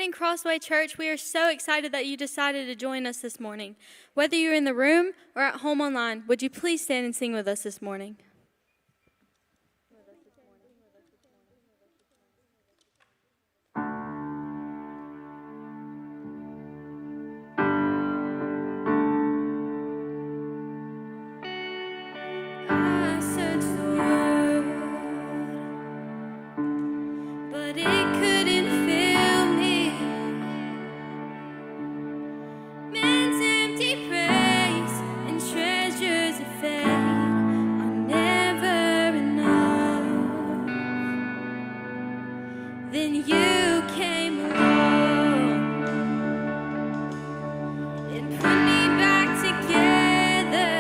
morning, Crossway Church. We are so excited that you decided to join us this morning. Whether you're in the room or at home online, would you please stand and sing with us this morning? I searched the world, but it couldn't fill me. Man's empty praise and treasures of faith are never enough. Then you came along and put me back together.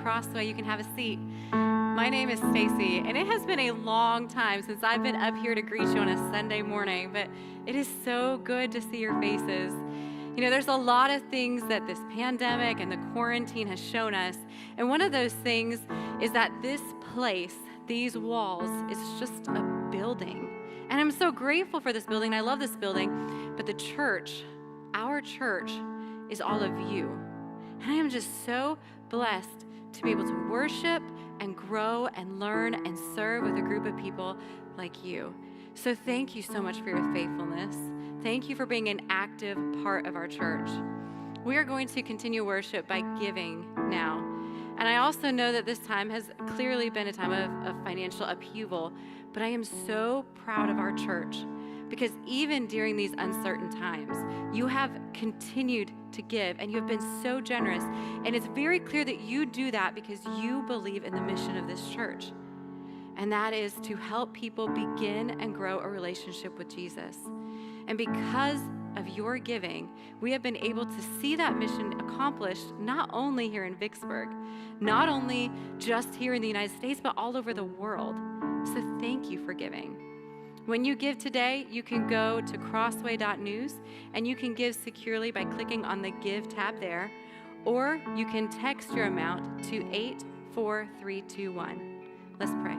Crossway, you can have a seat. My name is Stacy, and it has been a long time since I've been up here to greet you on a Sunday morning, but it is so good to see your faces. You know, there's a lot of things that this pandemic and the quarantine has shown us, and one of those things is that this place, these walls, is just a building. And I'm so grateful for this building. I love this building, but the church, our church, is all of you. And I am just so blessed to be able to worship and grow and learn and serve with a group of people like you. So thank you so much for your faithfulness. Thank you for being an active part of our church. We are going to continue worship by giving now. And I also know that this time has clearly been a time of financial upheaval, but I am so proud of our church because even during these uncertain times, you have continued to give and you have been so generous. And it's very clear that you do that because you believe in the mission of this church. And that is to help people begin and grow a relationship with Jesus. And because of your giving, we have been able to see that mission accomplished not only here in Vicksburg, not only just here in the United States, but all over the world. So thank you for giving. When you give today, you can go to crossway.news and you can give securely by clicking on the Give tab there, or you can text your amount to 84321. Let's pray.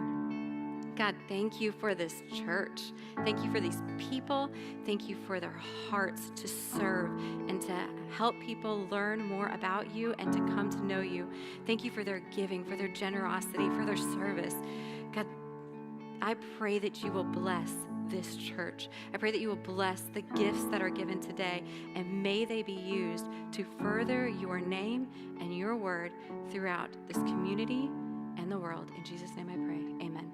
God, thank you for this church. Thank you for these people. Thank you for their hearts to serve and to help people learn more about you and to come to know you. Thank you for their giving, for their generosity, for their service. God, I pray that you will bless this church. I pray that you will bless the gifts that are given today, and may they be used to further your name and your word throughout this community and the world. In Jesus' name I pray, amen.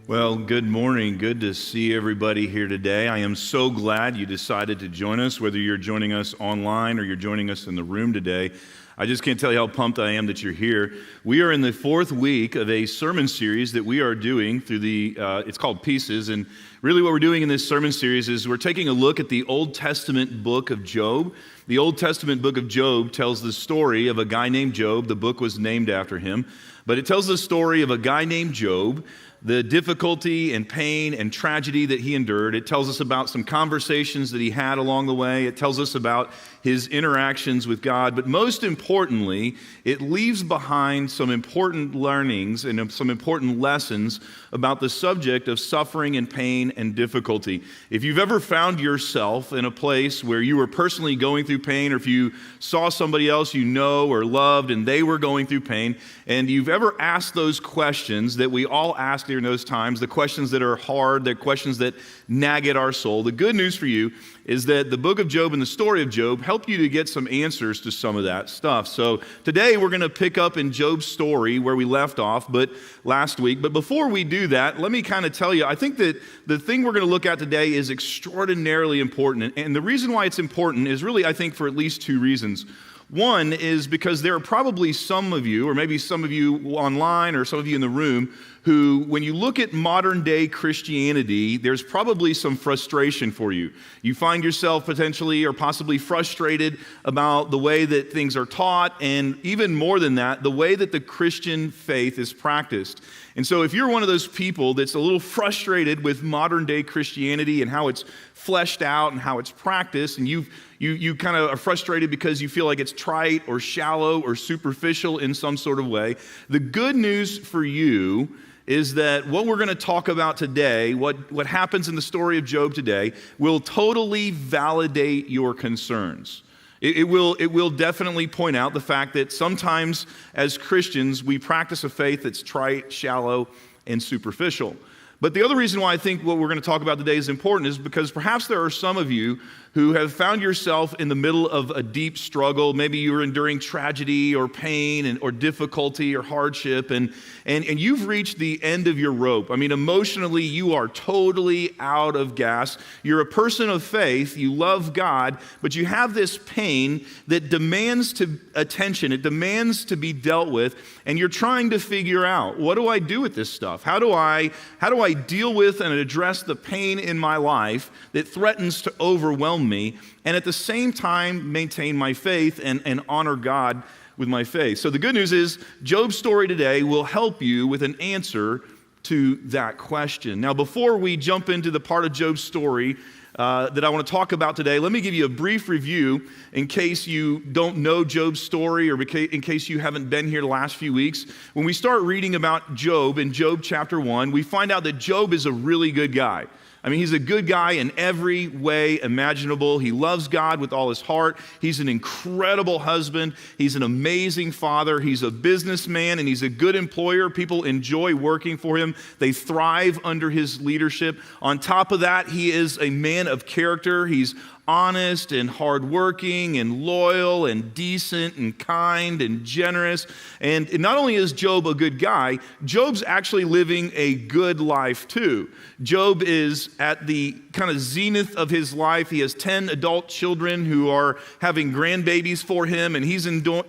Well, good morning. Good to see everybody here today. I am so glad you decided to join us, whether you're joining us online or you're joining us in the room today. I just can't tell you how pumped I am that you're here. We are in the fourth week of a sermon series that we are doing through it's called Pieces. And really what we're doing in this sermon series is we're taking a look at the Old Testament book of Job. The Old Testament book of Job tells the story of a guy named Job. The book was named after him. But it tells the story of a guy named Job, the difficulty and pain and tragedy that he endured. It tells us about some conversations that he had along the way. It tells us about his interactions with God. But most importantly, it leaves behind some important learnings and some important lessons about the subject of suffering and pain and difficulty. If you've ever found yourself in a place where you were personally going through pain, or if you saw somebody else you know or loved and they were going through pain, and you've ever asked those questions that we all ask during those times, the questions that are hard, the questions that nag at our soul, the good news for you is that the book of Job and the story of Job help you to get some answers to some of that stuff. So today we're going to pick up in Job's story where we left off last week. But before we do that, let me kind of tell you, I think that the thing we're going to look at today is extraordinarily important. And the reason why it's important is really, I think, for at least two reasons. One is because there are probably some of you, or maybe some of you online or some of you in the room, who, when you look at modern day Christianity, there's probably some frustration for you. You find yourself potentially or possibly frustrated about the way that things are taught, and even more than that, the way that the Christian faith is practiced. And so if you're one of those people that's a little frustrated with modern day Christianity and how it's fleshed out and how it's practiced, and you kind of are frustrated because you feel like it's trite or shallow or superficial in some sort of way, the good news for you is that what we're going to talk about today, what happens in the story of Job today, will totally validate your concerns. It will definitely point out the fact that sometimes as Christians, we practice a faith that's trite, shallow, and superficial. But the other reason why I think what we're going to talk about today is important is because perhaps there are some of you who have found yourself in the middle of a deep struggle. Maybe you're enduring tragedy or pain or difficulty or hardship, and you've reached the end of your rope. I mean, emotionally, you are totally out of gas. You're a person of faith. You love God, but you have this pain that demands attention. It demands to be dealt with, and you're trying to figure out, what do I do with this stuff? How do I deal with and address the pain in my life that threatens to overwhelm me, and at the same time maintain my faith and honor God with my faith? So the good news is Job's story today will help you with an answer to that question. Now, before we jump into the part of Job's story that I want to talk about today, let me give you a brief review in case you don't know Job's story or in case you haven't been here the last few weeks. When we start reading about Job in Job chapter 1, we find out that Job is a really good guy. I mean, he's a good guy in every way imaginable. He loves God with all his heart. He's an incredible husband. He's an amazing father. He's a businessman, and he's a good employer. People enjoy working for him. They thrive under his leadership. On top of that, he is a man of character. He's honest and hardworking and loyal and decent and kind and generous. And not only is Job a good guy, Job's actually living a good life too. Job is at the kind of zenith of his life. He has 10 adult children who are having grandbabies for him, and he's enjoying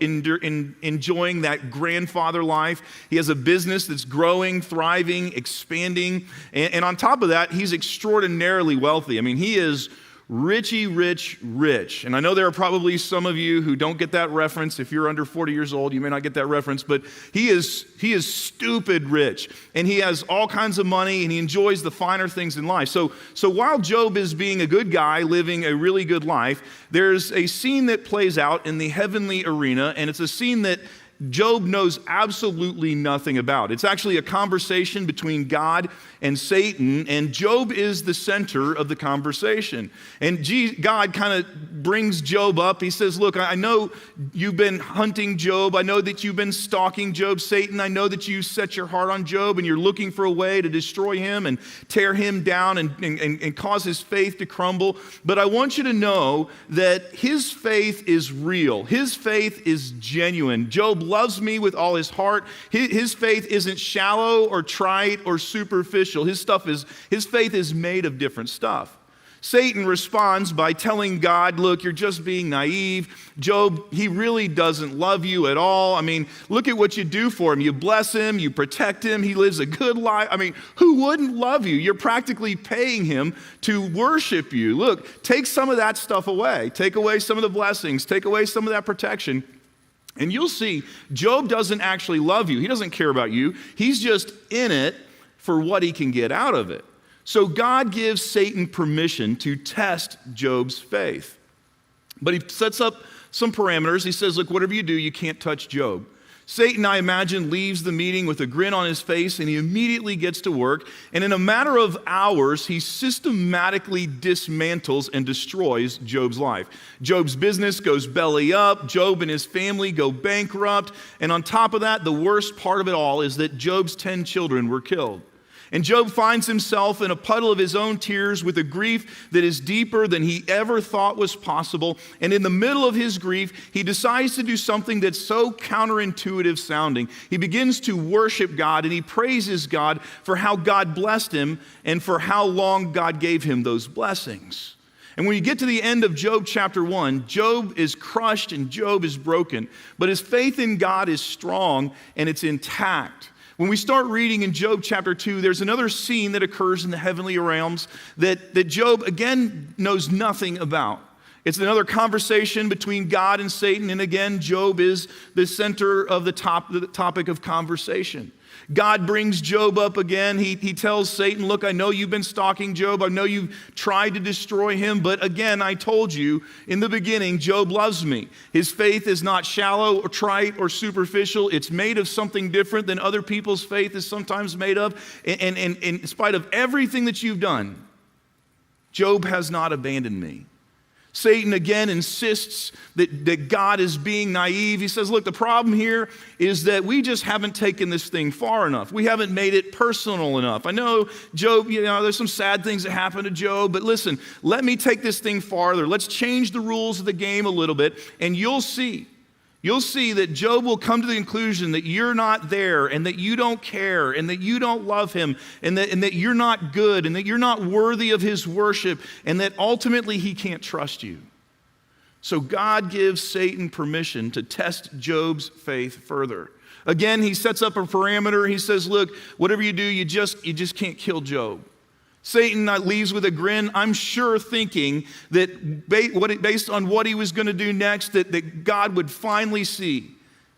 that grandfather life. He has a business that's growing, thriving, expanding. And on top of that, he's extraordinarily wealthy. I mean, he is Richie rich. And I know there are probably some of you who don't get that reference. If you're under 40 years old, you may not get that reference, but he is stupid rich. And he has all kinds of money, and he enjoys the finer things in life. So while Job is being a good guy, living a really good life, there's a scene that plays out in the heavenly arena, and it's a scene that Job knows absolutely nothing about. It's actually a conversation between God and Satan, and Job is the center of the conversation. And God kind of brings Job up. He says, look, I know you've been hunting Job. I know that you've been stalking Job. Satan, I know that you set your heart on Job, and you're looking for a way to destroy him and tear him down and cause his faith to crumble. But I want you to know that his faith is real. His faith is genuine. Job loves me with all his heart. His faith isn't shallow or trite or superficial. His faith is made of different stuff. Satan responds by telling God, look, you're just being naive. Job, he really doesn't love you at all. I mean, look at what you do for him. You bless him, you protect him, he lives a good life. I mean, who wouldn't love you? You're practically paying him to worship you. Look, take some of that stuff away. Take away some of the blessings. Take away some of that protection. And you'll see, Job doesn't actually love you. He doesn't care about you. He's just in it for what he can get out of it. So God gives Satan permission to test Job's faith. But he sets up some parameters. He says, look, whatever you do, you can't touch Job. Satan, I imagine, leaves the meeting with a grin on his face, and he immediately gets to work. And in a matter of hours, he systematically dismantles and destroys Job's life. Job's business goes belly up. Job and his family go bankrupt. And on top of that, the worst part of it all is that Job's 10 children were killed. And Job finds himself in a puddle of his own tears with a grief that is deeper than he ever thought was possible. And in the middle of his grief, he decides to do something that's so counterintuitive sounding. He begins to worship God, and he praises God for how God blessed him and for how long God gave him those blessings. And when you get to the end of Job chapter 1, Job is crushed and Job is broken. But his faith in God is strong and it's intact. When we start reading in Job chapter 2, there's another scene that occurs in the heavenly realms that Job, again, knows nothing about. It's another conversation between God and Satan, and again, Job is the center of the topic of conversation. God brings Job up again. He tells Satan, look, I know you've been stalking Job. I know you've tried to destroy him. But again, I told you in the beginning, Job loves me. His faith is not shallow or trite or superficial. It's made of something different than other people's faith is sometimes made of. And in spite of everything that you've done, Job has not abandoned me. Satan again insists that God is being naive. He says, look, the problem here is that we just haven't taken this thing far enough. We haven't made it personal enough. I know Job, there's some sad things that happen to Job, but listen, let me take this thing farther. Let's change the rules of the game a little bit, and you'll see that Job will come to the conclusion that you're not there and that you don't care and that you don't love him and that you're not good and that you're not worthy of his worship and that ultimately he can't trust you. So God gives Satan permission to test Job's faith further. Again, he sets up a parameter. He says, look, whatever you do, you just can't kill Job. Satan leaves with a grin, I'm sure thinking that based on what he was going to do next, that God would finally see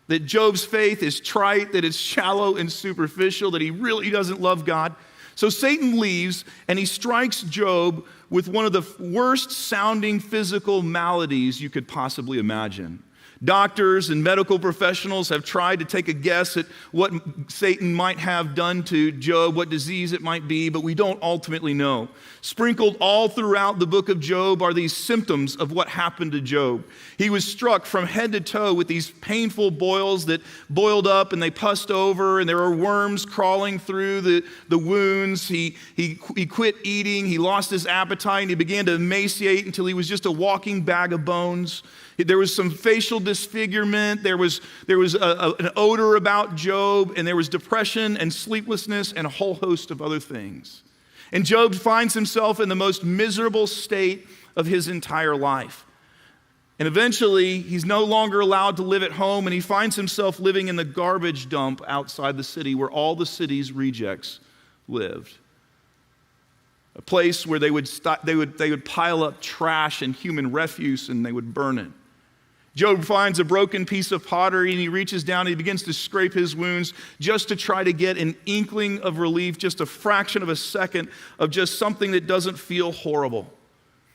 that Job's faith is trite, that it's shallow and superficial, that he really doesn't love God. So Satan leaves and he strikes Job with one of the worst sounding physical maladies you could possibly imagine. Doctors and medical professionals have tried to take a guess at what Satan might have done to Job, what disease it might be, but we don't ultimately know. Sprinkled all throughout the book of Job are these symptoms of what happened to Job. He was struck from head to toe with these painful boils that boiled up and they pussed over, and there were worms crawling through the wounds. He quit eating, he lost his appetite, and he began to emaciate until he was just a walking bag of bones. There was some facial disfigurement, there was an odor about Job, and there was depression and sleeplessness and a whole host of other things. And Job finds himself in the most miserable state of his entire life. And eventually, he's no longer allowed to live at home, and he finds himself living in the garbage dump outside the city where all the city's rejects lived. A place where they would pile up trash and human refuse and they would burn it. Job finds a broken piece of pottery and he reaches down and he begins to scrape his wounds just to try to get an inkling of relief, just a fraction of a second of just something that doesn't feel horrible.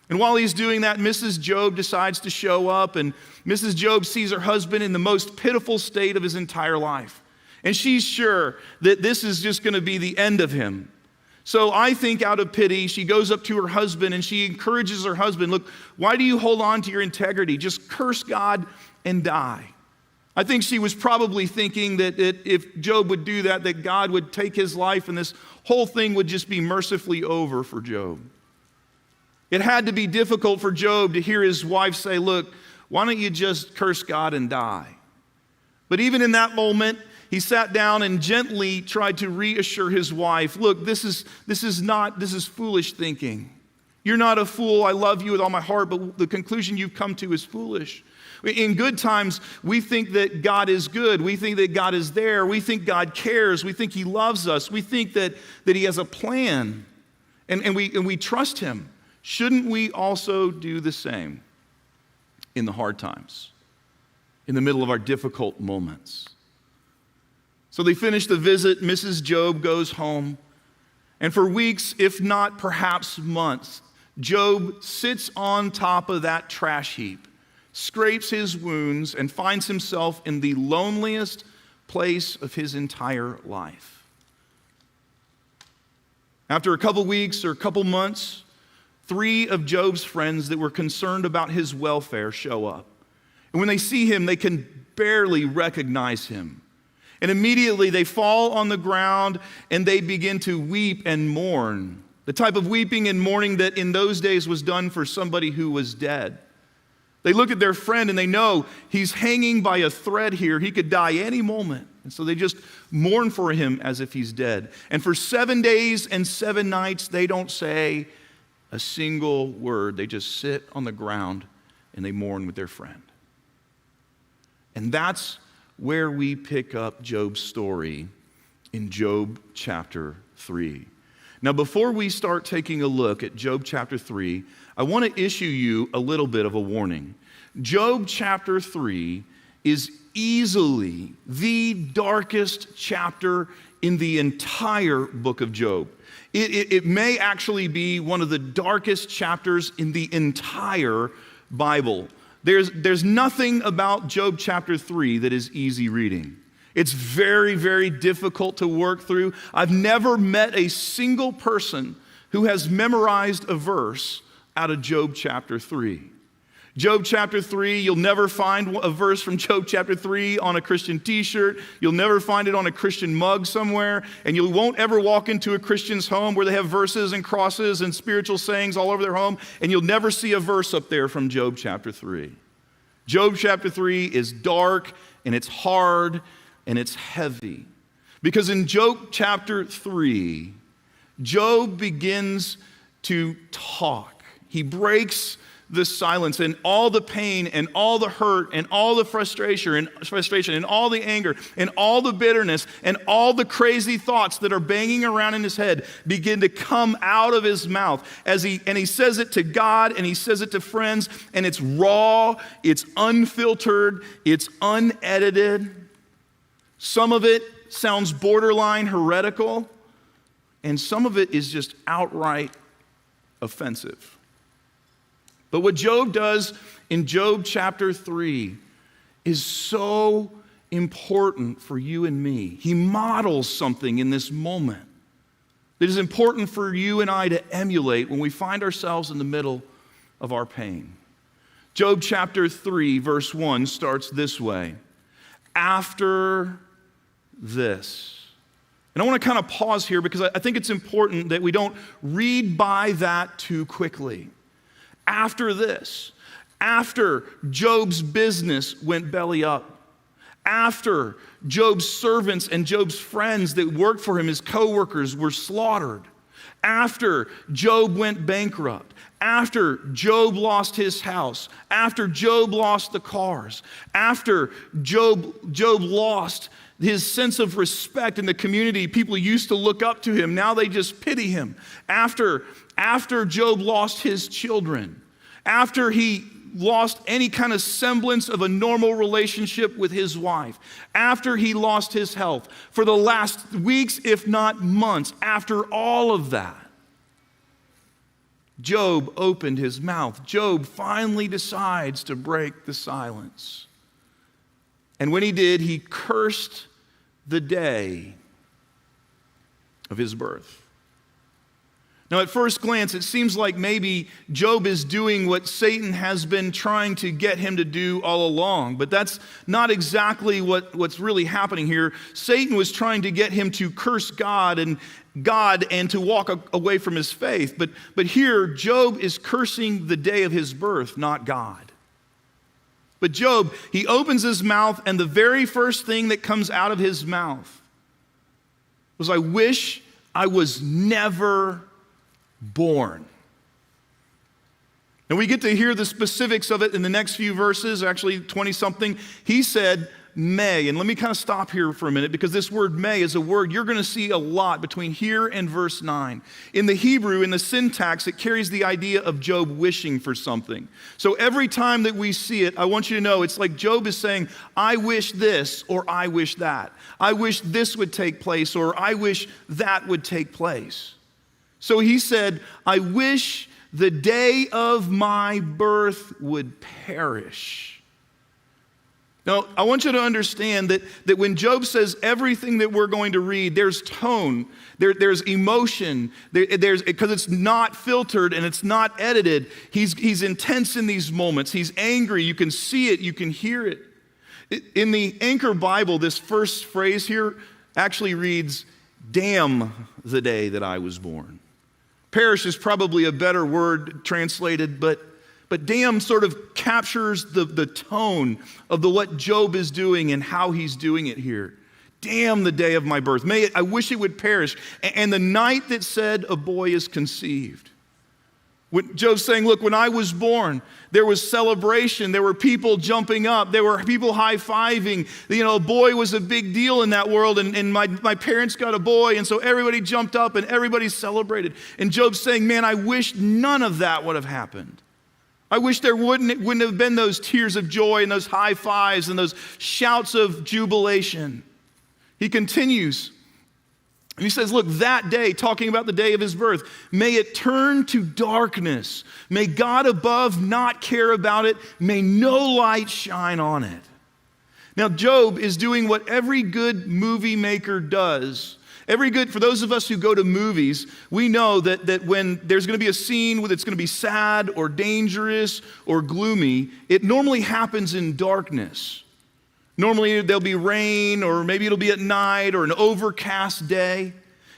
And while he's doing that, Mrs. Job decides to show up, and Mrs. Job sees her husband in the most pitiful state of his entire life. And she's sure that this is just going to be the end of him. So I think out of pity, she goes up to her husband and she encourages her husband, look, why do you hold on to your integrity? Just curse God and die. I think she was probably thinking that if Job would do that, that God would take his life and this whole thing would just be mercifully over for Job. It had to be difficult for Job to hear his wife say, look, why don't you just curse God and die? But even in that moment, he sat down and gently tried to reassure his wife, look, this is foolish thinking. You're not a fool. I love you with all my heart, but the conclusion you've come to is foolish. In good times, we think that God is good. We think that God is there. We think God cares. We think he loves us. We think that he has a plan, and we trust him. Shouldn't we also do the same in the hard times, in the middle of our difficult moments? So they finish the visit. Mrs. Job goes home. And for weeks, if not perhaps months, Job sits on top of that trash heap, scrapes his wounds, and finds himself in the loneliest place of his entire life. After a couple weeks or a couple months, 3 of Job's friends that were concerned about his welfare show up. And when they see him, they can barely recognize him. And immediately they fall on the ground and they begin to weep and mourn. The type of weeping and mourning that in those days was done for somebody who was dead. They look at their friend and they know he's hanging by a thread here. He could die any moment. And so they just mourn for him as if he's dead. And for 7 days and 7 nights, they don't say a single word. They just sit on the ground and they mourn with their friend. And that's where we pick up Job's story in Job chapter 3. Now, before we start taking a look at Job chapter 3, I want to issue you a little bit of a warning. Job chapter 3 is easily the darkest chapter in the entire book of Job. It may actually be one of the darkest chapters in the entire Bible. There's nothing about Job chapter 3 that is easy reading. It's very, very difficult to work through. I've never met a single person who has memorized a verse out of Job chapter 3. Job chapter 3, you'll never find a verse from Job chapter 3 on a Christian t-shirt. You'll never find it on a Christian mug somewhere. And you won't ever walk into a Christian's home where they have verses and crosses and spiritual sayings all over their home. And you'll never see a verse up there from Job chapter 3. Job chapter 3 is dark and it's hard and it's heavy. Because in Job chapter 3, Job begins to talk. He breaks the silence and all the pain and all the hurt and all the frustration and all the anger and all the bitterness and all the crazy thoughts that are banging around in his head begin to come out of his mouth and he says it to God and he says it to friends, and it's raw, it's unfiltered, it's unedited. Some of it sounds borderline heretical, and some of it is just outright offensive. But what Job does in Job chapter 3 is so important for you and me. He models something in this moment that is important for you and I to emulate when we find ourselves in the middle of our pain. Job chapter 3, verse 1 starts this way. After this. And I want to kind of pause here because I think it's important that we don't read by that too quickly. After this, after Job's business went belly up, after Job's servants and Job's friends that worked for him, his co-workers, were slaughtered, after Job went bankrupt, after Job lost his house, after Job lost the cars, after Job lost his sense of respect in the community, people used to look up to him, now they just pity him. After Job lost his children, after he lost any kind of semblance of a normal relationship with his wife, after he lost his health, for the last weeks, if not months, after all of that, Job opened his mouth. Job finally decides to break the silence. And when he did, he cursed the day of his birth. Now, at first glance, it seems like maybe Job is doing what Satan has been trying to get him to do all along, but that's not exactly what's really happening here. Satan was trying to get him to curse God and to walk away from his faith, but here Job is cursing the day of his birth, not God. But Job, he opens his mouth, and the very first thing that comes out of his mouth was, I wish I was never born. And we get to hear the specifics of it in the next few verses, actually 20-something. He said, may. And let me kind of stop here for a minute, because this word may is a word you're going to see a lot between here and verse 9. In the Hebrew, in the syntax, it carries the idea of Job wishing for something. So every time that we see it, I want you to know it's like Job is saying, I wish this, or I wish that. I wish this would take place, or I wish that would take place. So he said, I wish the day of my birth would perish. Now, I want you to understand that when Job says everything that we're going to read, there's tone, there's emotion, because it's not filtered and it's not edited. He's intense in these moments. He's angry. You can see it. You can hear it. In the Anchor Bible, this first phrase here actually reads, damn the day that I was born. Perish is probably a better word translated, but damn sort of captures the tone of what Job is doing and how he's doing it here. Damn the day of my birth. I wish it would perish. And the night that said a boy is conceived. When Job's saying, look, when I was born, there was celebration. There were people jumping up. There were people high-fiving. You know, a boy was a big deal in that world, and my parents got a boy, and so everybody jumped up and everybody celebrated. And Job's saying, man, I wish none of that would have happened. I wish there wouldn't have been those tears of joy and those high fives and those shouts of jubilation. He continues. He says, look, that day, talking about the day of his birth, may it turn to darkness. May God above not care about it. May no light shine on it. Now, Job is doing what every good movie maker does. For those of us who go to movies, we know that when there's going to be a scene that's going to be sad or dangerous or gloomy, it normally happens in darkness. Normally there'll be rain, or maybe it'll be at night or an overcast day.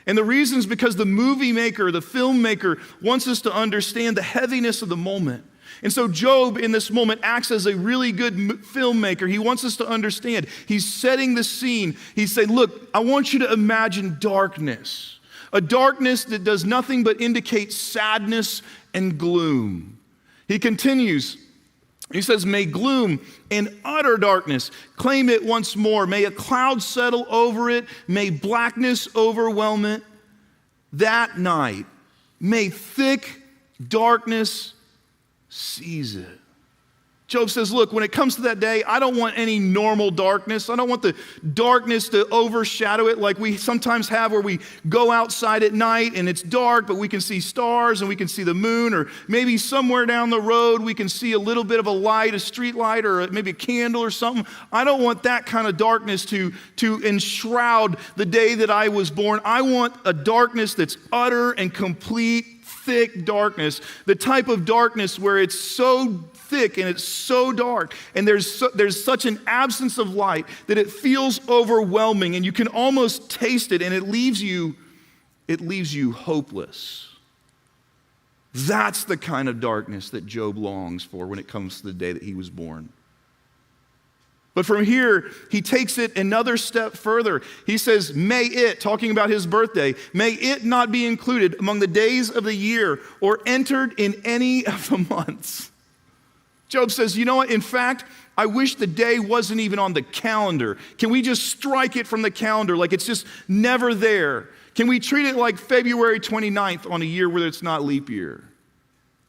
And the reason is because the movie maker, the filmmaker, wants us to understand the heaviness of the moment. And so Job in this moment acts as a really good filmmaker. He wants us to understand. He's setting the scene. He's saying, look, I want you to imagine darkness. A darkness that does nothing but indicate sadness and gloom. He continues. He says, may gloom and utter darkness claim it once more. May a cloud settle over it. May blackness overwhelm it. That night, may thick darkness seize it. Job says, look, when it comes to that day, I don't want any normal darkness. I don't want the darkness to overshadow it like we sometimes have where we go outside at night and it's dark, but we can see stars and we can see the moon, or maybe somewhere down the road we can see a little bit of a light, a street light, or maybe a candle or something. I don't want that kind of darkness to enshroud the day that I was born. I want a darkness that's utter and complete, thick darkness, the type of darkness where it's so thick and it's so dark and there's such an absence of light that it feels overwhelming and you can almost taste it, and it leaves you hopeless. That's the kind of darkness that Job longs for when it comes to the day that he was born. But from here, he takes it another step further. He says, may it, talking about his birthday, may it not be included among the days of the year or entered in any of the months. Job says, you know what? In fact, I wish the day wasn't even on the calendar. Can we just strike it from the calendar like it's just never there? Can we treat it like February 29th on a year where it's not leap year?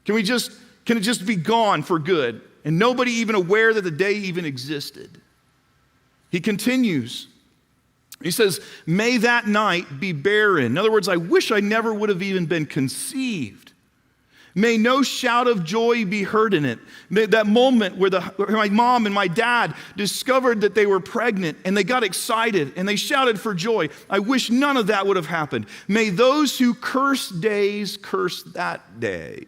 Can it just be gone for good and nobody even aware that the day even existed? He continues. He says, may that night be barren. In other words, I wish I never would have even been conceived. May no shout of joy be heard in it. That moment where my mom and my dad discovered that they were pregnant and they got excited and they shouted for joy. I wish none of that would have happened. May those who curse days curse that day.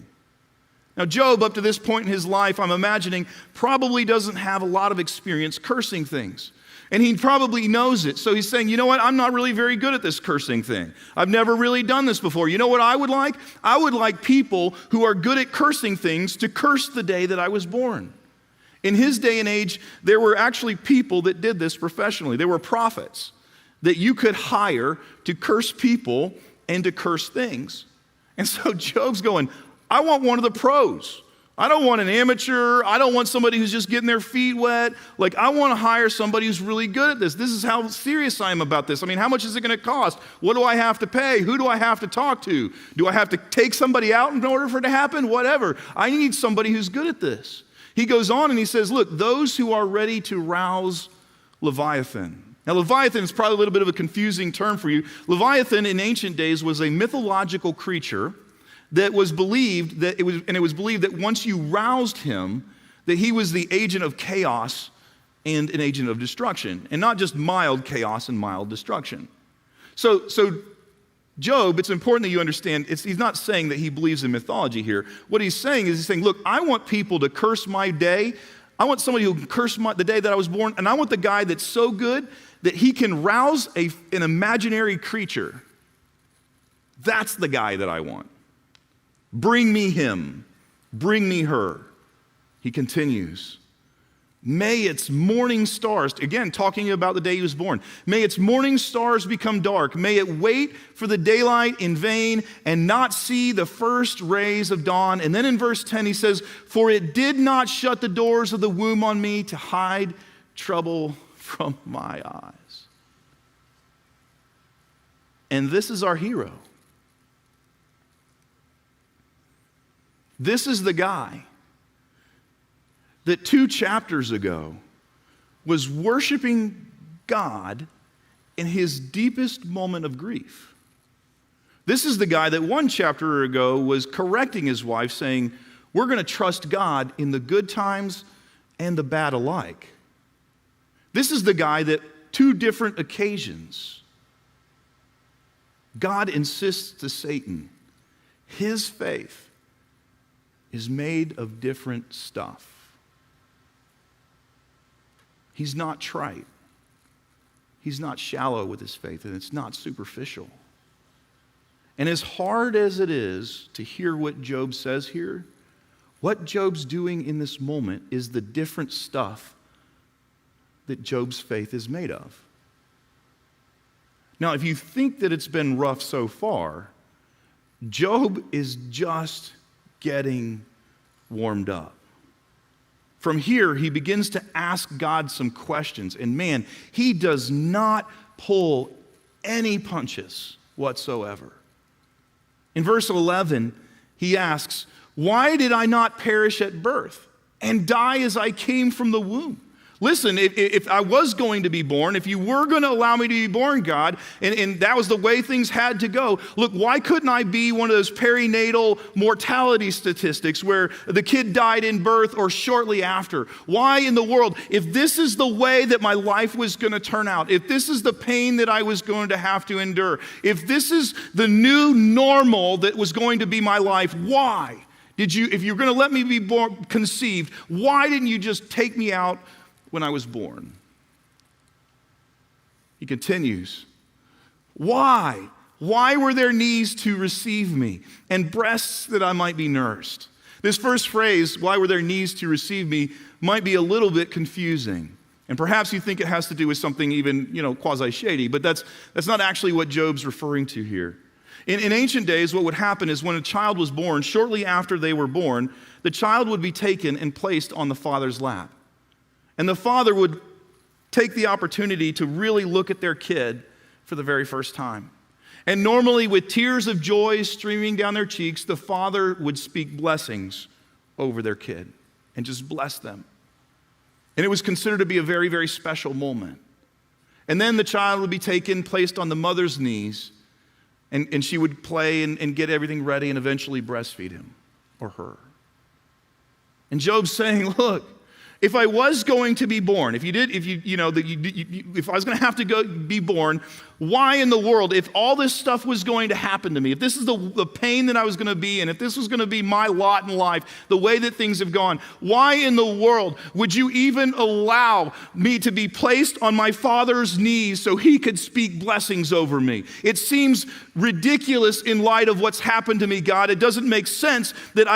Now, Job, up to this point in his life, I'm imagining, probably doesn't have a lot of experience cursing things. And he probably knows it. So he's saying, you know what? I'm not really very good at this cursing thing. I've never really done this before. You know what I would like? I would like people who are good at cursing things to curse the day that I was born. In his day and age, there were actually people that did this professionally. There were prophets that you could hire to curse people and to curse things. And so Job's going, I want one of the pros. I don't want an amateur. I don't want somebody who's just getting their feet wet. Like, I want to hire somebody who's really good at this. This is how serious I am about this. I mean, how much is it going to cost? What do I have to pay? Who do I have to talk to? Do I have to take somebody out in order for it to happen? Whatever. I need somebody who's good at this. He goes on and he says, look, those who are ready to rouse Leviathan. Now, Leviathan is probably a little bit of a confusing term for you. Leviathan in ancient days was a mythological creature that was believed that it was believed that once you roused him, that he was the agent of chaos and an agent of destruction, and not just mild chaos and mild destruction. So Job, it's important that you understand, he's not saying that he believes in mythology here. What he's saying is look, I want people to curse my day. I want somebody who can curse the day that I was born, and I want the guy that's so good that he can rouse an imaginary creature. That's the guy that I want. Bring me him. Bring me her. He continues. May its morning stars, again, talking about the day he was born, may its morning stars become dark. May it wait for the daylight in vain and not see the first rays of dawn. And then in verse 10 he says, for it did not shut the doors of the womb on me to hide trouble from my eyes. And this is our hero. This is the guy that 2 chapters ago was worshiping God in his deepest moment of grief. This is the guy that 1 chapter ago was correcting his wife, saying, we're going to trust God in the good times and the bad alike. This is the guy that 2 different occasions, God insists to Satan, his faith is made of different stuff. He's not trite. He's not shallow with his faith, and it's not superficial. And as hard as it is to hear what Job says here, what Job's doing in this moment is the different stuff that Job's faith is made of. Now, if you think that it's been rough so far, Job is just getting warmed up. From here, he begins to ask God some questions. And man, he does not pull any punches whatsoever. In verse 11, he asks, why did I not perish at birth and die as I came from the womb? Listen, if I was going to be born, if you were going to allow me to be born, God, and that was the way things had to go, look, why couldn't I be one of those perinatal mortality statistics where the kid died in birth or shortly after? Why in the world, if this is the way that my life was going to turn out, if this is the pain that I was going to have to endure, if this is the new normal that was going to be my life, why did you, if you're going to let me be born, conceived, why didn't you just take me out when I was born? He continues, why? Why were there knees to receive me and breasts that I might be nursed? This first phrase, why were there knees to receive me, might be a little bit confusing. And perhaps you think it has to do with something even, quasi-shady, but that's not actually what Job's referring to here. In ancient days, what would happen is when a child was born, shortly after they were born, the child would be taken and placed on the father's lap. And the father would take the opportunity to really look at their kid for the very first time. And normally, with tears of joy streaming down their cheeks, the father would speak blessings over their kid and just bless them. And it was considered to be a very, very special moment. And then the child would be taken, placed on the mother's knees, and she would play and get everything ready and eventually breastfeed him or her. And Job's saying, look, if I was going to be born, if I was going to have to go be born, why in the world, if all this stuff was going to happen to me, if this is the pain that I was going to be in, if this was going to be my lot in life, the way that things have gone, why in the world would you even allow me to be placed on my father's knees so he could speak blessings over me? It seems ridiculous in light of what's happened to me, God. It doesn't make sense that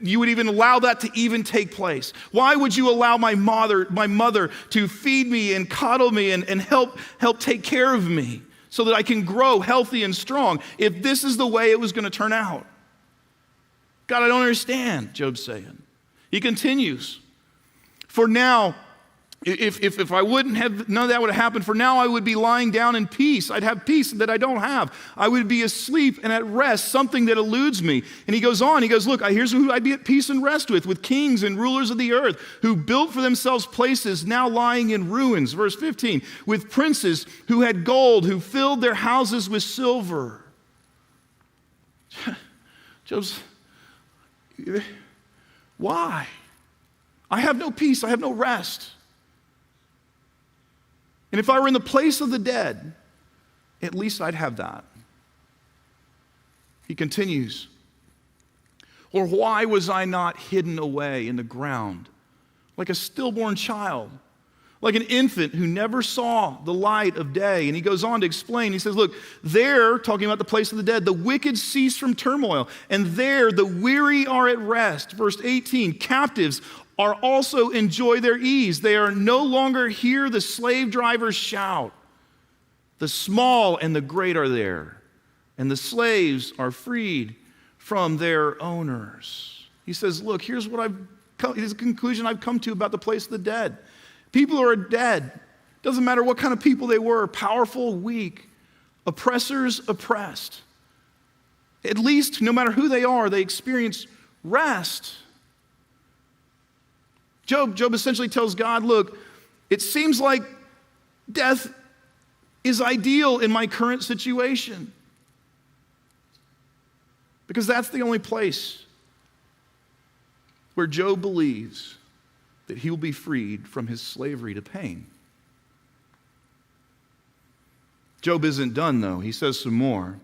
you would even allow that to even take place. Why would you allow my mother to feed me and coddle me and help take care of me so that I can grow healthy and strong if this is the way it was going to turn out? God, I don't understand, Job's saying. He continues, for now, if I wouldn't have, none of that would have happened, for now I would be lying down in peace. I'd have peace that I don't have. I would be asleep and at rest, something that eludes me. And he goes on, look, here's who I'd be at peace and rest with kings and rulers of the earth who built for themselves places now lying in ruins. Verse 15, with princes who had gold, who filled their houses with silver. Job's, why? I have no peace, I have no rest. And if I were in the place of the dead, at least I'd have that. He continues, or why was I not hidden away in the ground like a stillborn child, like an infant who never saw the light of day? And he goes on to explain, he says, look, there, talking about the place of the dead, the wicked cease from turmoil, and there the weary are at rest. Verse 18, captives are also enjoy their ease. They are no longer hear the slave drivers shout. The small and the great are there, and the slaves are freed from their owners. He says, look, here's the conclusion I've come to about the place of the dead. People who are dead, doesn't matter what kind of people they were, powerful, weak, oppressors, oppressed. At least, no matter who they are, they experience rest. Job essentially tells God, look, it seems like death is ideal in my current situation. Because that's the only place where Job believes that he will be freed from his slavery to pain. Job isn't done, though. He says some more.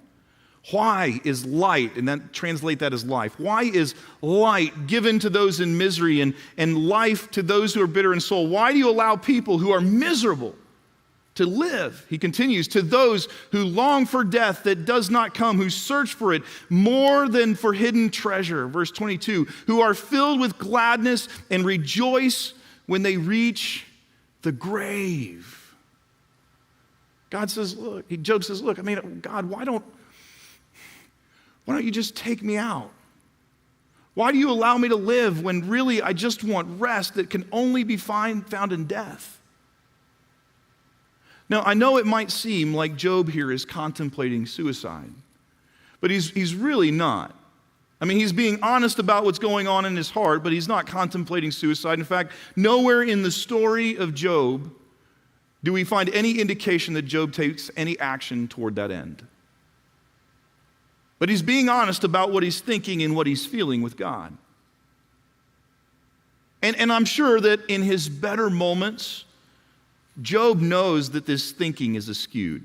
Why is light, and then translate that as life, why is light given to those in misery and life to those who are bitter in soul? Why do you allow people who are miserable to live? He continues, to those who long for death that does not come, who search for it more than for hidden treasure. Verse 22, who are filled with gladness and rejoice when they reach the grave. God says, look, Job says, look, God, why don't you just take me out? Why do you allow me to live when really I just want rest that can only be found in death? Now, I know it might seem like Job here is contemplating suicide, but he's really not. He's being honest about what's going on in his heart, but he's not contemplating suicide. In fact, nowhere in the story of Job do we find any indication that Job takes any action toward that end. But he's being honest about what he's thinking and what he's feeling with God. And I'm sure that in his better moments, Job knows that this thinking is askewed.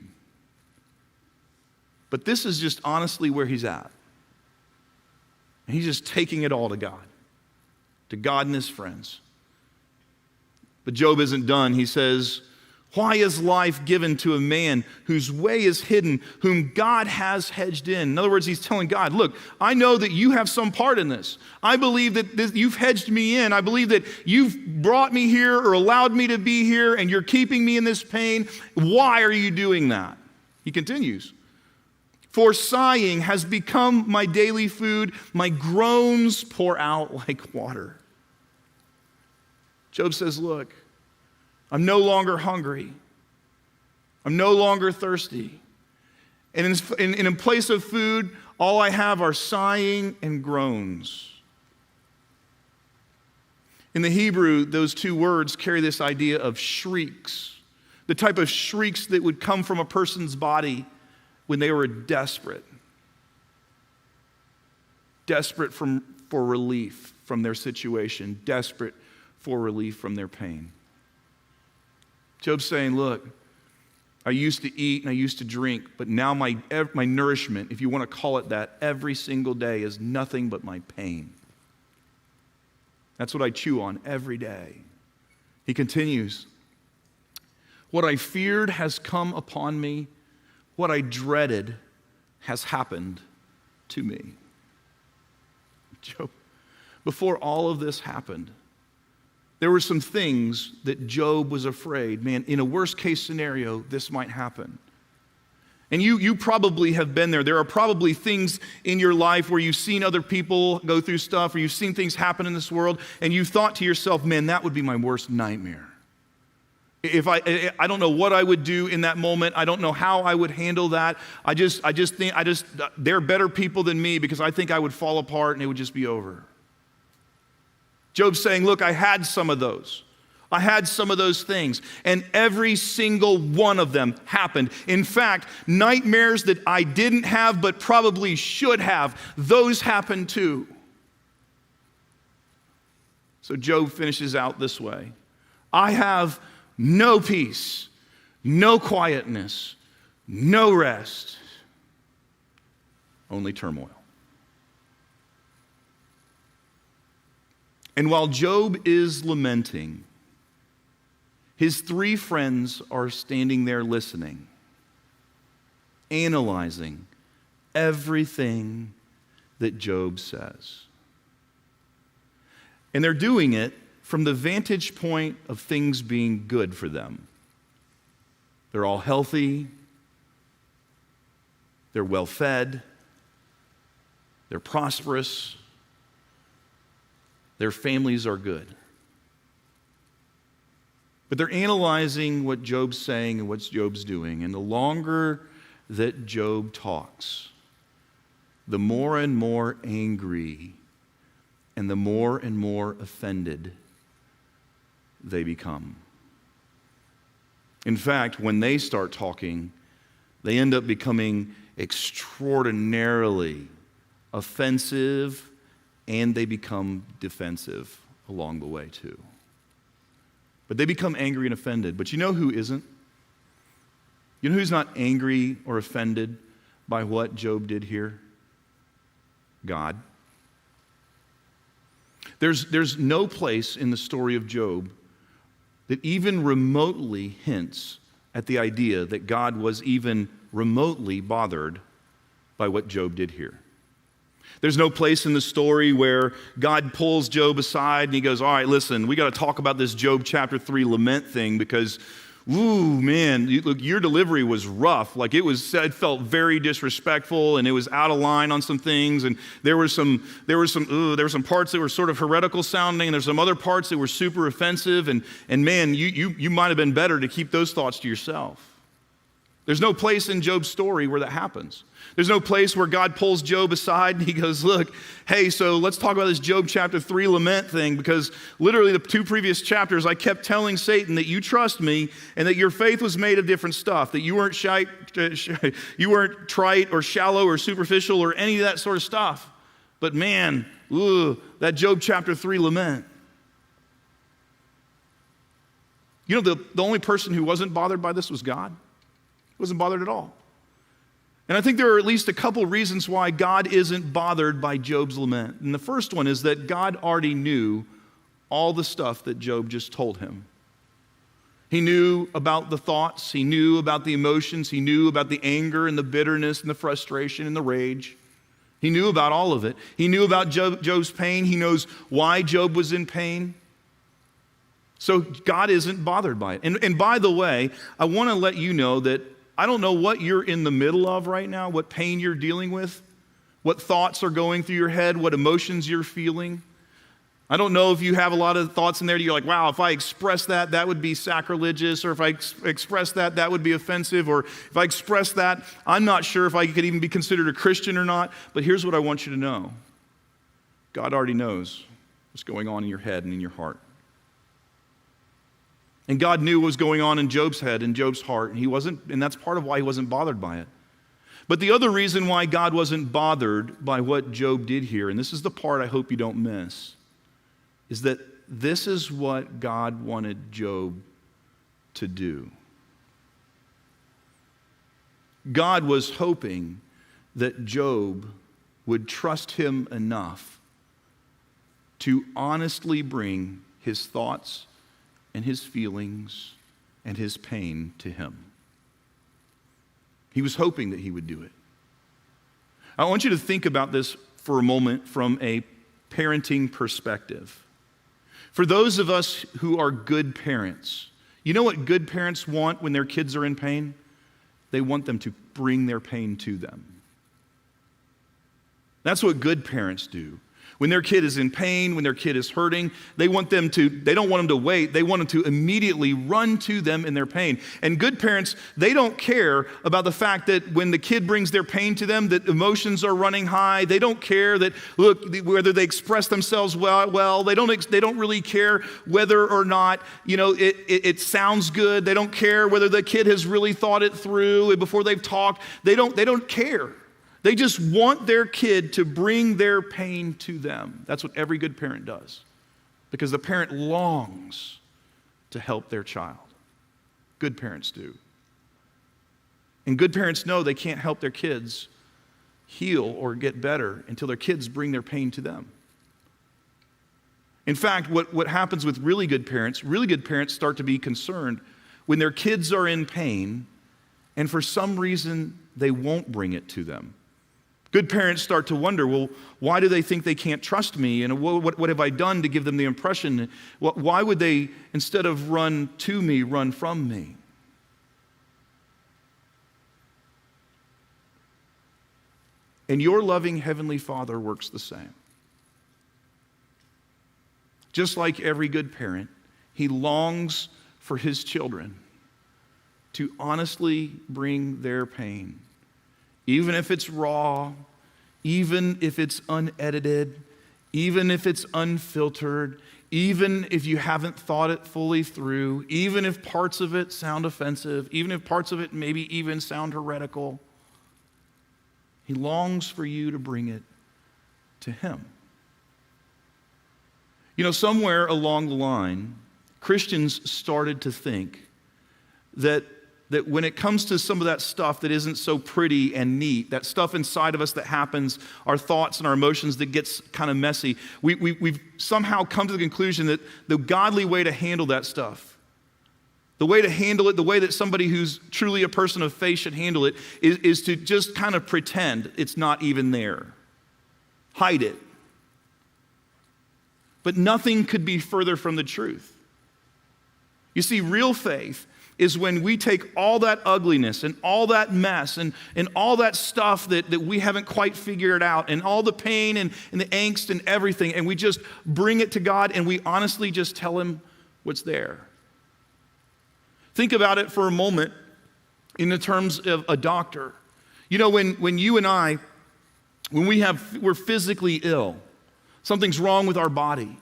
But this is just honestly where he's at. And he's just taking it all to God and his friends. But Job isn't done. He says, why is life given to a man whose way is hidden, whom God has hedged in? In other words, he's telling God, look, I know that you have some part in this. I believe that you've hedged me in. I believe that you've brought me here or allowed me to be here and you're keeping me in this pain. Why are you doing that? He continues. For sighing has become my daily food. My groans pour out like water. Job says, look, I'm no longer hungry. I'm no longer thirsty. And in place of food, all I have are sighing and groans. In the Hebrew, those two words carry this idea of shrieks, the type of shrieks that would come from a person's body when they were desperate for relief from their situation, desperate for relief from their pain. Job's saying, look, I used to eat and I used to drink, but now my nourishment, if you want to call it that, every single day is nothing but my pain. That's what I chew on every day. He continues, what I feared has come upon me, what I dreaded has happened to me. Job, before all of this happened, there were some things that Job was afraid, man, in a worst case scenario, this might happen. And you probably have been there. There are probably things in your life where you've seen other people go through stuff or you've seen things happen in this world and you've thought to yourself, man, that would be my worst nightmare. If I don't know what I would do in that moment. I don't know how I would handle that. I just think they're better people than me because I think I would fall apart and it would just be over. Job's saying, look, I had some of those. I had some of those things, and every single one of them happened. In fact, nightmares that I didn't have but probably should have, those happened too. So Job finishes out this way. I have no peace, no quietness, no rest, only turmoil. And while Job is lamenting, his three friends are standing there listening, analyzing everything that Job says. And they're doing it from the vantage point of things being good for them. They're all healthy, they're well fed, they're prosperous, their families are good. But they're analyzing what Job's saying and what Job's doing. And the longer that Job talks, the more and more angry and the more offended they become. In fact, when they start talking, they end up becoming extraordinarily offensive, and they become defensive along the way too. But they become angry and offended. But you know who isn't? You know who's not angry or offended by what Job did here? God. There's no place in the story of Job that even remotely hints at the idea that God was even remotely bothered by what Job did here. There's no place in the story where God pulls Job aside and he goes, all right, listen, we got to talk about this Job chapter 3 lament thing because, ooh, man, look, your delivery was rough. Like it felt very disrespectful and it was out of line on some things. And there were some parts that were sort of heretical sounding and there's some other parts that were super offensive. And man, you might have been better to keep those thoughts to yourself. There's no place in Job's story where that happens. There's no place where God pulls Job aside and he goes, look, hey, so let's talk about this Job chapter 3 lament thing because literally the 2 previous chapters I kept telling Satan that you trust me and that your faith was made of different stuff, that you weren't trite or shallow or superficial or any of that sort of stuff. But man, that Job chapter 3 lament. You know, the only person who wasn't bothered by this was God. He wasn't bothered at all. And I think there are at least a couple reasons why God isn't bothered by Job's lament. And the first one is that God already knew all the stuff that Job just told him. He knew about the thoughts, he knew about the emotions, he knew about the anger and the bitterness and the frustration and the rage. He knew about all of it. He knew about Job's pain. He knows why Job was in pain. So God isn't bothered by it. And by the way, I want to let you know that I don't know what you're in the middle of right now, what pain you're dealing with, what thoughts are going through your head, what emotions you're feeling. I don't know if you have a lot of thoughts in there that you're like, wow, if I express that, that would be sacrilegious, or if I express that, that would be offensive, or if I express that, I'm not sure if I could even be considered a Christian or not. But here's what I want you to know. God already knows what's going on in your head and in your heart. And God knew what was going on in Job's head and Job's heart, and that's part of why he wasn't bothered by it. But the other reason why God wasn't bothered by what Job did here, and this is the part I hope you don't miss, is that this is what God wanted Job to do. God was hoping that Job would trust him enough to honestly bring his thoughts and his feelings and his pain to him. He was hoping that he would do it. I want you to think about this for a moment from a parenting perspective. For those of us who are good parents, you know what good parents want when their kids are in pain? They want them to bring their pain to them. That's what good parents do. When their kid is in pain, when their kid is hurting, they don't want them to wait. They want them to immediately run to them in their pain. And good parents, they don't care about the fact that when the kid brings their pain to them, that emotions are running high. They don't care that, look, whether they express themselves well. They don't really care whether or not, it sounds good. They don't care whether the kid has really thought it through before they've talked. They don't care. They just want their kid to bring their pain to them. That's what every good parent does, because the parent longs to help their child. Good parents do. And good parents know they can't help their kids heal or get better until their kids bring their pain to them. In fact, what happens with really good parents start to be concerned when their kids are in pain and for some reason they won't bring it to them. Good parents start to wonder, well, why do they think they can't trust me? And what have I done to give them the impression? Why would they, instead of run to me, run from me? And your loving Heavenly Father works the same. Just like every good parent, He longs for His children to honestly bring their pain, even if it's raw, even if it's unedited, even if it's unfiltered, even if you haven't thought it fully through, even if parts of it sound offensive, even if parts of it maybe even sound heretical. He longs for you to bring it to him. You know, somewhere along the line, Christians started to think that when it comes to some of that stuff that isn't so pretty and neat, that stuff inside of us that happens, our thoughts and our emotions that gets kind of messy, we've somehow come to the conclusion that the godly way to handle that stuff, the way to handle it, the way that somebody who's truly a person of faith should handle it, is to just kind of pretend it's not even there. Hide it. But nothing could be further from the truth. You see, real faith is when we take all that ugliness and all that mess and all that stuff that we haven't quite figured out and all the pain and the angst and everything, and we just bring it to God and we honestly just tell him what's there. Think about it for a moment in the terms of a doctor. You know, when you and I, we're physically ill, something's wrong with our body.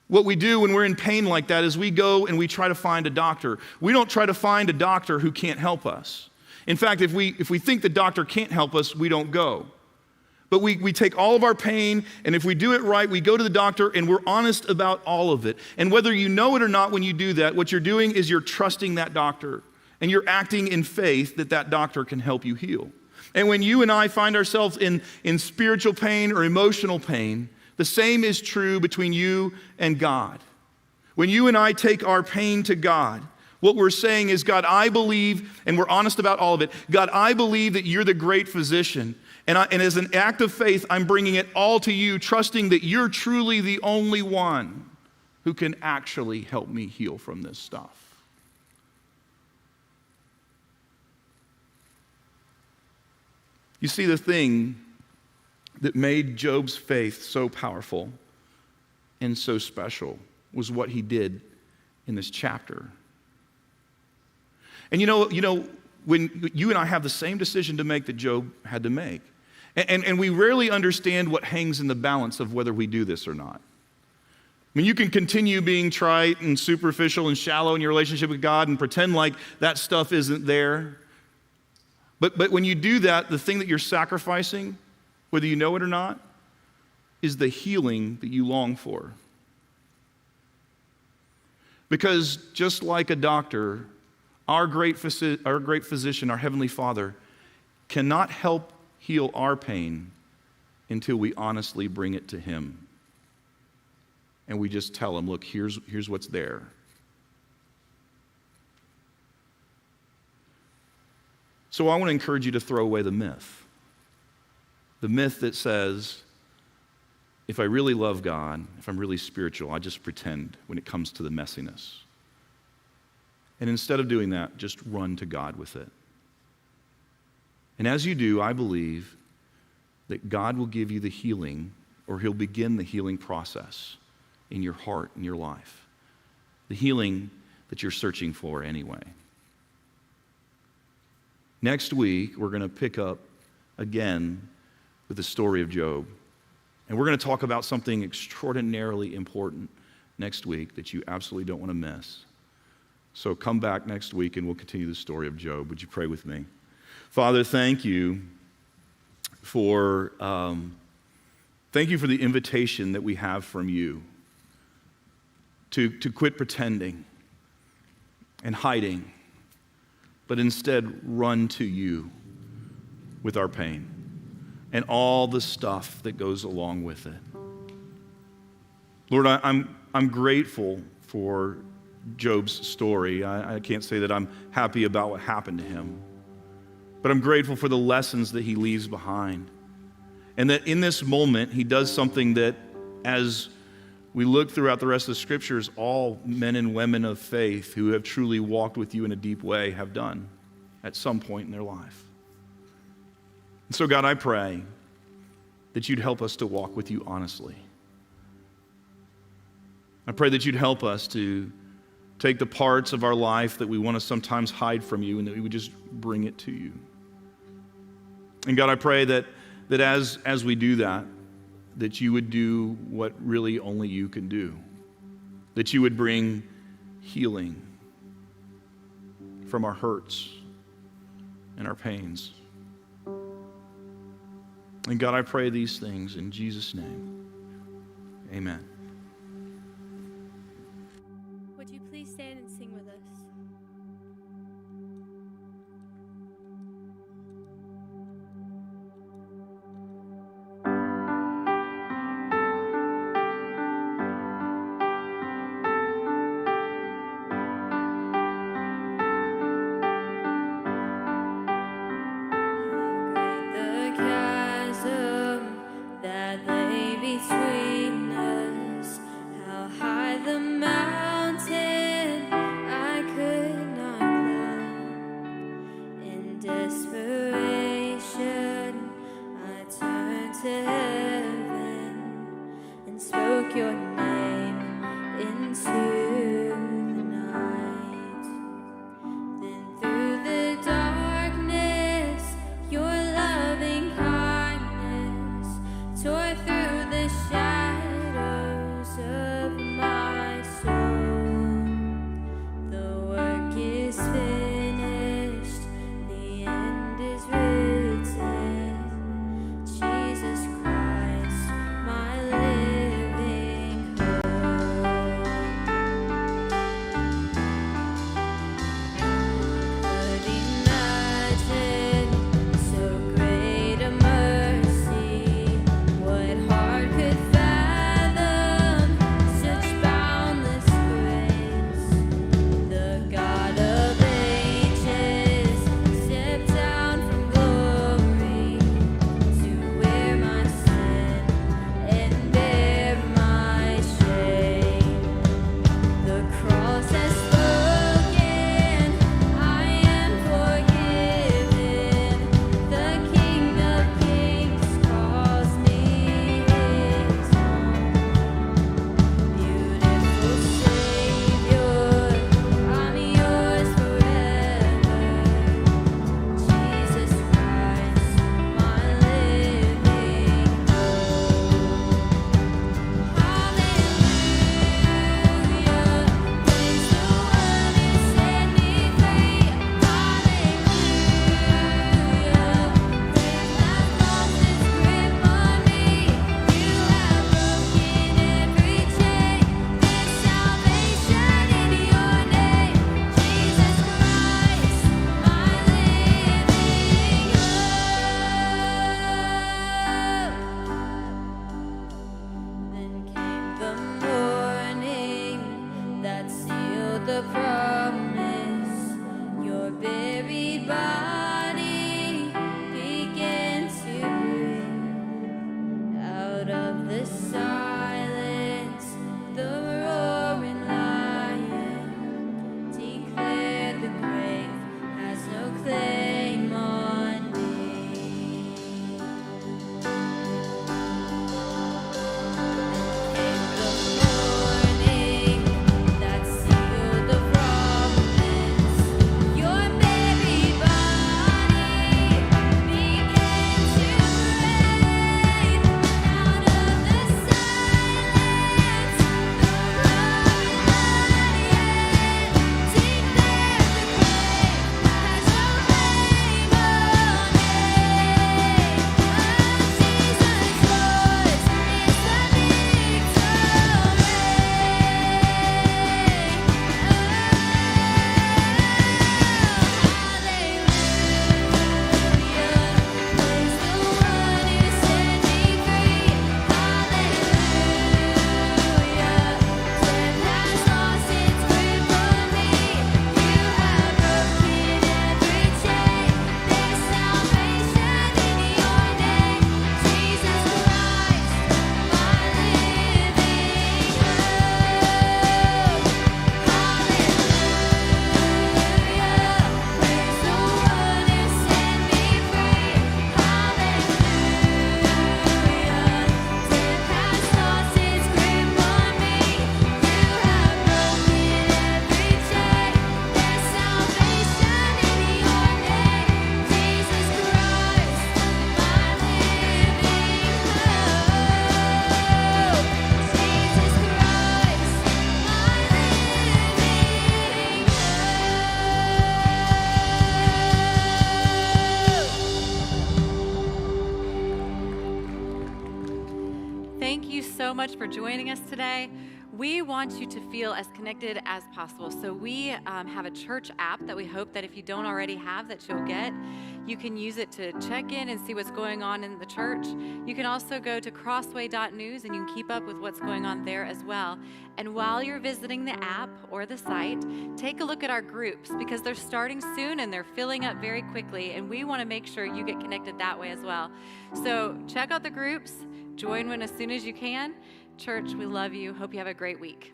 What we do when we're in pain like that is we go and we try to find a doctor. We don't try to find a doctor who can't help us. In fact, if we think the doctor can't help us, we don't go. But we take all of our pain, and if we do it right, we go to the doctor and we're honest about all of it. And whether you know it or not when you do that, what you're doing is you're trusting that doctor, and you're acting in faith that that doctor can help you heal. And when you and I find ourselves in spiritual pain or emotional pain, the same is true between you and God. When you and I take our pain to God, what we're saying is, God, I believe, and we're honest about all of it, God, I believe that you're the great physician. And as an act of faith, I'm bringing it all to you, trusting that you're truly the only one who can actually help me heal from this stuff. You see, the thing that made Job's faith so powerful and so special was what he did in this chapter. And you know, when you and I have the same decision to make that Job had to make, and we rarely understand what hangs in the balance of whether we do this or not. I mean, you can continue being trite and superficial and shallow in your relationship with God and pretend like that stuff isn't there. But when you do that, the thing that you're sacrificing, whether you know it or not, is the healing that you long for. Because just like a doctor, our great physician, our Heavenly Father, cannot help heal our pain until we honestly bring it to Him. And we just tell Him, look, here's what's there. So I want to encourage you to throw away the myth. The myth that says, if I really love God, if I'm really spiritual, I just pretend when it comes to the messiness. And instead of doing that, just run to God with it. And as you do, I believe that God will give you the healing, or He'll begin the healing process in your heart, in your life. The healing that you're searching for anyway. Next week, we're going to pick up again with the story of Job. And we're going to talk about something extraordinarily important next week that you absolutely don't want to miss. So come back next week and we'll continue the story of Job. Would you pray with me? Father, thank you for the invitation that we have from you to quit pretending and hiding, but instead run to you with our pain and all the stuff that goes along with it. Lord, I'm grateful for Job's story. I can't say that I'm happy about what happened to him, but I'm grateful for the lessons that he leaves behind. And that in this moment, he does something that, as we look throughout the rest of the scriptures, all men and women of faith who have truly walked with you in a deep way have done at some point in their life. And so, God, I pray that you'd help us to walk with you honestly. I pray that you'd help us to take the parts of our life that we want to sometimes hide from you and that we would just bring it to you. And God, I pray that as we do that, that you would do what really only you can do. that you would bring healing from our hurts and our pains. And God, I pray these things in Jesus' name. Amen. Would you please stand and sing with us? The chasm that lay between us, how high the mountain I could not climb. In desperation, I turned to heaven and spoke your name into the night. Then through the darkness, your loving kindness tore through the shadows of my soul. The work is finished, the end is written. Jesus Christ, my living hope. Could imagine so great a mercy. What heart could fathom such boundless grace? The God of ages stepped down from glory to wear my sin and bear my shame. The cross has spoken, I am forgiven. The King of Kings calls me his own. Beautiful Savior, I'm yours forever. Jesus Christ, my living hope. Hallelujah, praise the one who set me free. Hallelujah, death has lost its grip on me. You have broken every chain. There's salvation in your name, Jesus Christ, my living hope. Then came the morning that sealed the promise. Your buried body began to breathe. Out of the silence, the roaring lion declared the grave has no claim on me. Came the morning that sealed the promise. Your buried body began to breathe. Out of the silence, thank you so much for joining us today. We want you to feel as connected as possible. So we have a church app that we hope that if you don't already have, that you'll get. You can use it to check in and see what's going on in the church. You can also go to crossway.news and you can keep up with what's going on there as well. And while you're visiting the app or the site, take a look at our groups because they're starting soon and they're filling up very quickly. And we want to make sure you get connected that way as well. So check out the groups, join one as soon as you can. Church, we love you. Hope you have a great week.